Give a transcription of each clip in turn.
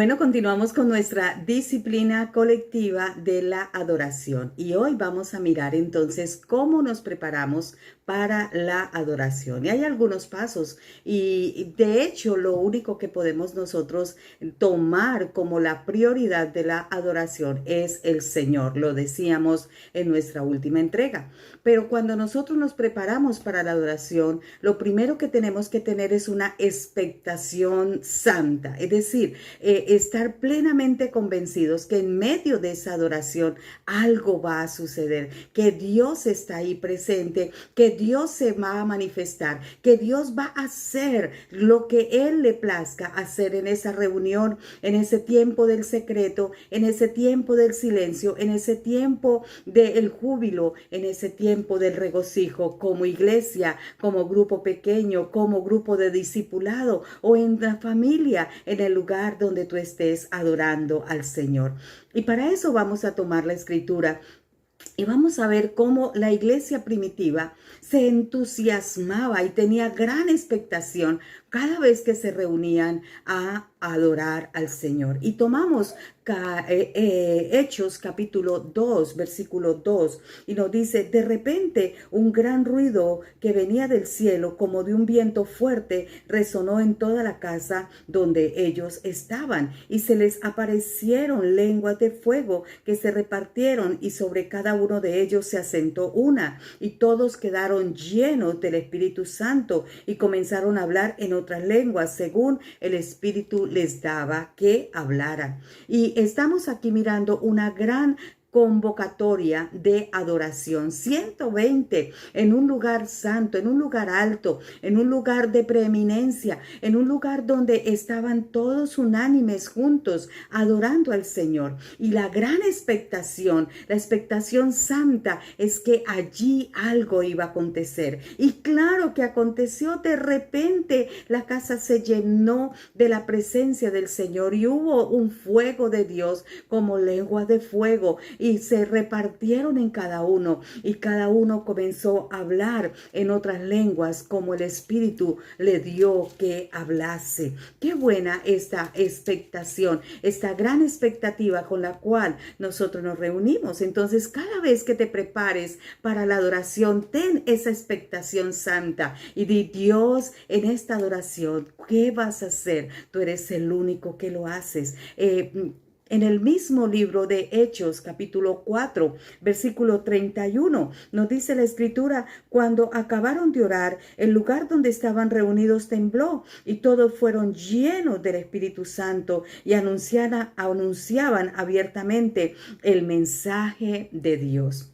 Bueno, continuamos con nuestra disciplina colectiva de la adoración y hoy vamos a mirar entonces cómo nos preparamos para la adoración. Y hay algunos pasos y de hecho lo único que podemos nosotros tomar como la prioridad de la adoración es el Señor. Lo decíamos en nuestra última entrega. Pero cuando nosotros nos preparamos para la adoración, lo primero que tenemos que tener es una expectación santa, es decir, estar plenamente convencidos que en medio de esa adoración algo va a suceder, que Dios está ahí presente, que Dios se va a manifestar, que Dios va a hacer lo que Él le plazca hacer en esa reunión, en ese tiempo del secreto, en ese tiempo del silencio, en ese tiempo del júbilo, en ese tiempo del regocijo, como iglesia, como grupo pequeño, como grupo de discipulado o en la familia, en el lugar donde tú estés adorando al Señor. Y para eso vamos a tomar la escritura y vamos a ver cómo la iglesia primitiva se entusiasmaba y tenía gran expectación cada vez que se reunían a adorar al Señor. Y tomamos Hechos capítulo 2, versículo 2, y nos dice: de repente un gran ruido que venía del cielo como de un viento fuerte resonó en toda la casa donde ellos estaban, y se les aparecieron lenguas de fuego que se repartieron, y sobre cada uno de ellos se asentó una, y todos quedaron llenos del Espíritu Santo y comenzaron a hablar en otras lenguas según el Espíritu les daba que hablaran. Y estamos aquí mirando una gran convocatoria de adoración. 120 en un lugar santo, en un lugar alto, en un lugar de preeminencia, en un lugar donde estaban todos unánimes juntos adorando al Señor. Y la gran expectación, la expectación santa es que allí algo iba a acontecer. Y claro que aconteció. De repente la casa se llenó de la presencia del Señor y hubo un fuego de Dios como lengua de fuego, y se repartieron en cada uno, y cada uno comenzó a hablar en otras lenguas como el Espíritu le dio que hablase. Qué buena esta expectación, esta gran expectativa con la cual nosotros nos reunimos. Entonces, cada vez que te prepares para la adoración, ten esa expectación santa y di: Dios, en esta adoración, ¿qué vas a hacer? Tú eres el único que lo haces. En el mismo libro de Hechos, capítulo 4, versículo 31, nos dice la escritura: cuando acabaron de orar, el lugar donde estaban reunidos tembló, y todos fueron llenos del Espíritu Santo y anunciaban abiertamente el mensaje de Dios.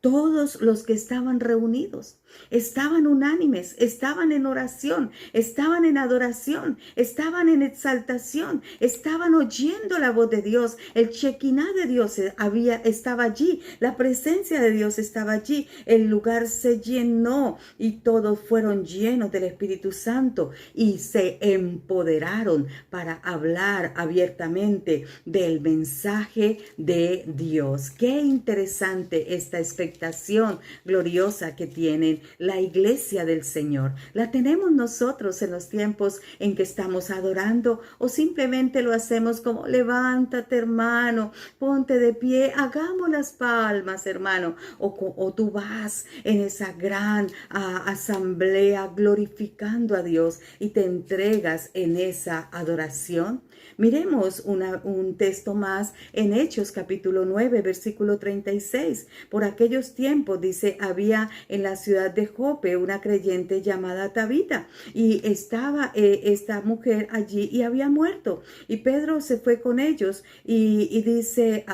Todos los que estaban reunidos estaban unánimes, estaban en oración, estaban en adoración, estaban en exaltación, estaban oyendo la voz de Dios. El Shekinah de Dios estaba allí, la presencia de Dios estaba allí. El lugar se llenó y todos fueron llenos del Espíritu Santo y se empoderaron para hablar abiertamente del mensaje de Dios. Qué interesante esta expectativa gloriosa que tienen la iglesia del Señor. La tenemos nosotros en los tiempos en que estamos adorando, o simplemente lo hacemos como: levántate, hermano, ponte de pie, hagamos las palmas, hermano, o tú vas en esa gran asamblea glorificando a Dios y te entregas en esa adoración. Miremos un texto más en Hechos capítulo 9, versículo 36. Por aquellos tiempos, dice, había en la ciudad de Jope una creyente llamada Tabita, y estaba esta mujer allí y había muerto. Y Pedro se fue con ellos y dice,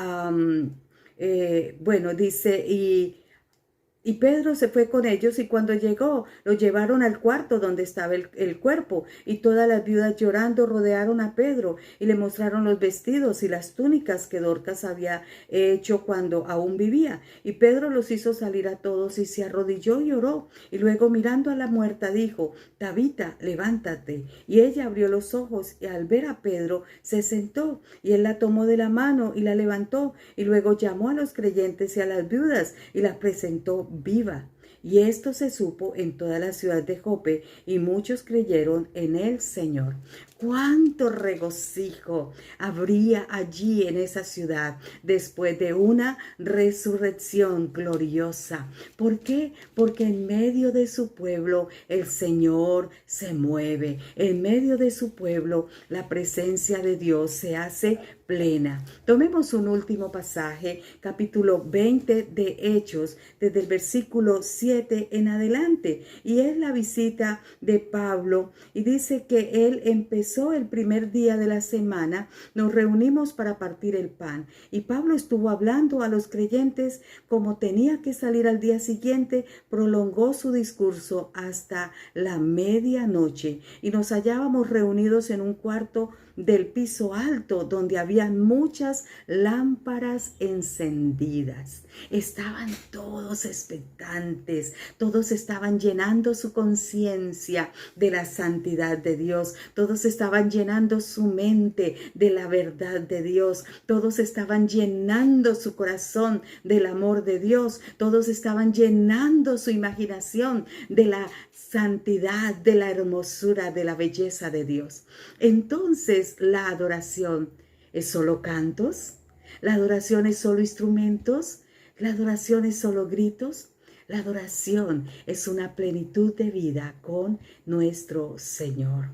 y Pedro se fue con ellos, y cuando llegó, lo llevaron al cuarto donde estaba el cuerpo, y todas las viudas llorando rodearon a Pedro y le mostraron los vestidos y las túnicas que Dorcas había hecho cuando aún vivía. Y Pedro los hizo salir a todos y se arrodilló y oró, y luego, mirando a la muerta, dijo: Tabita, levántate. Y ella abrió los ojos, y al ver a Pedro se sentó, y él la tomó de la mano y la levantó, y luego llamó a los creyentes y a las viudas y las presentó viva. Y esto se supo en toda la ciudad de Jope, y muchos creyeron en el Señor. ¡Cuánto regocijo habría allí en esa ciudad después de una resurrección gloriosa! ¿Por qué? Porque en medio de su pueblo el Señor se mueve. En medio de su pueblo la presencia de Dios se hace plena. Tomemos un último pasaje, capítulo 20 de Hechos, desde el versículo 7 en adelante. Y es la visita de Pablo, y dice que él empezó el primer día de la semana, nos reunimos para partir el pan. Y Pablo estuvo hablando a los creyentes como tenía que salir al día siguiente, prolongó su discurso hasta la medianoche. Y nos hallábamos reunidos en un cuarto del piso alto donde había muchas lámparas encendidas. Estaban todos expectantes, todos estaban llenando su conciencia de la santidad de Dios, todos estaban llenando su mente de la verdad de Dios, todos estaban llenando su corazón del amor de Dios, todos estaban llenando su imaginación de la santidad, de la hermosura, de la belleza de Dios. Entonces, la adoración es solo cantos, la adoración es solo instrumentos, la adoración es solo gritos. La adoración es una plenitud de vida con nuestro Señor.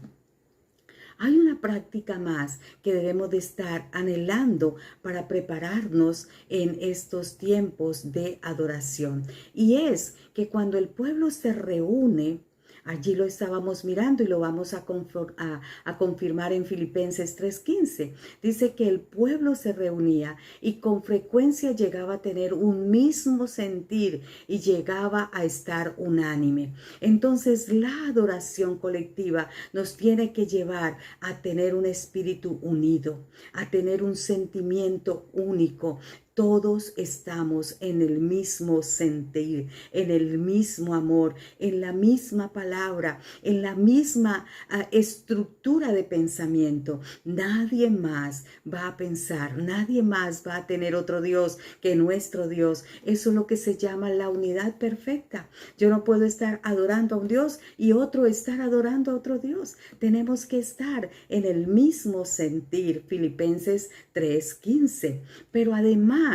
Hay una práctica más que debemos de estar anhelando para prepararnos en estos tiempos de adoración. Y es que cuando el pueblo se reúne, allí lo estábamos mirando y lo vamos a confirmar en Filipenses 3:15. Dice que el pueblo se reunía y con frecuencia llegaba a tener un mismo sentir y llegaba a estar unánime. Entonces la adoración colectiva nos tiene que llevar a tener un espíritu unido, a tener un sentimiento único. Todos estamos en el mismo sentir, en el mismo amor, en la misma palabra, en la misma estructura de pensamiento. Nadie más va a pensar, nadie más va a tener otro Dios que nuestro Dios. Eso es lo que se llama la unidad perfecta. Yo no puedo estar adorando a un Dios y otro estar adorando a otro Dios. Tenemos que estar en el mismo sentir. Filipenses 3:15. Pero además,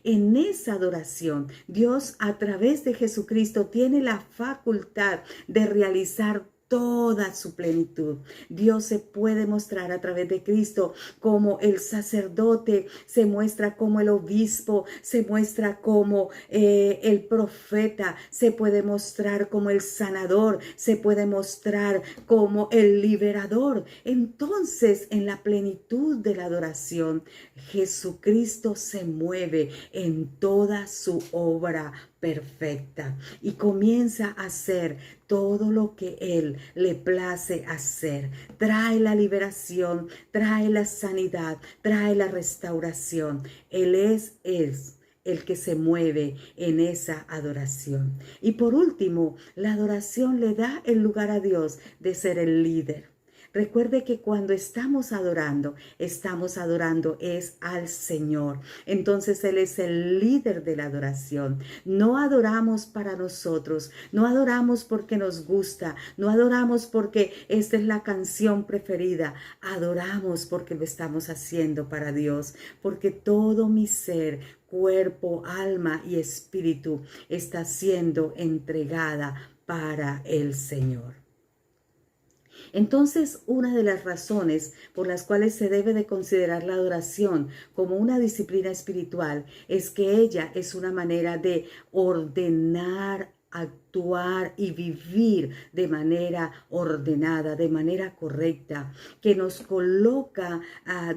en esa adoración, Dios a través de Jesucristo tiene la facultad de realizar toda su plenitud. Dios se puede mostrar a través de Cristo como el sacerdote, se muestra como el obispo, se muestra como el profeta, se puede mostrar como el sanador, se puede mostrar como el liberador. Entonces, en la plenitud de la adoración, Jesucristo se mueve en toda su obra perfecta y comienza a hacer todo lo que Él le place hacer. Trae la liberación, trae la sanidad, trae la restauración. Él es el que se mueve en esa adoración. Y por último, la adoración le da el lugar a Dios de ser el líder. Recuerde que cuando estamos adorando es al Señor. Entonces Él es el líder de la adoración. No adoramos para nosotros, no adoramos porque nos gusta, no adoramos porque esta es la canción preferida. Adoramos porque lo estamos haciendo para Dios, porque todo mi ser, cuerpo, alma y espíritu está siendo entregada para el Señor. Entonces, una de las razones por las cuales se debe de considerar la adoración como una disciplina espiritual es que ella es una manera de ordenar, actuar y vivir de manera ordenada, de manera correcta, que nos coloca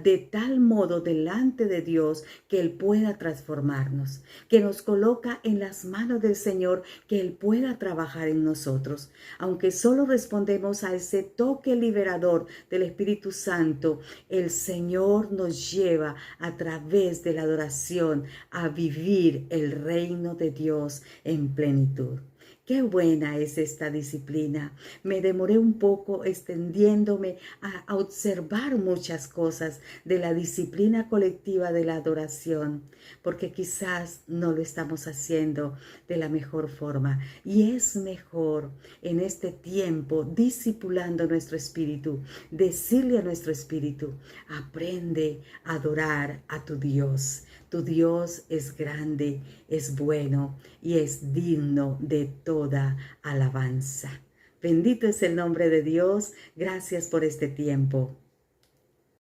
de tal modo delante de Dios que Él pueda transformarnos, que nos coloca en las manos del Señor, que Él pueda trabajar en nosotros. Aunque solo respondemos a ese toque liberador del Espíritu Santo, el Señor nos lleva a través de la adoración a vivir el reino de Dios en plenitud. Qué buena es esta disciplina. Me demoré un poco extendiéndome a observar muchas cosas de la disciplina colectiva de la adoración, porque quizás no lo estamos haciendo de la mejor forma. Y es mejor en este tiempo, discipulando nuestro espíritu, decirle a nuestro espíritu: aprende a adorar a tu Dios. Tu Dios es grande, es bueno y es digno de toda alabanza. Bendito es el nombre de Dios. Gracias por este tiempo.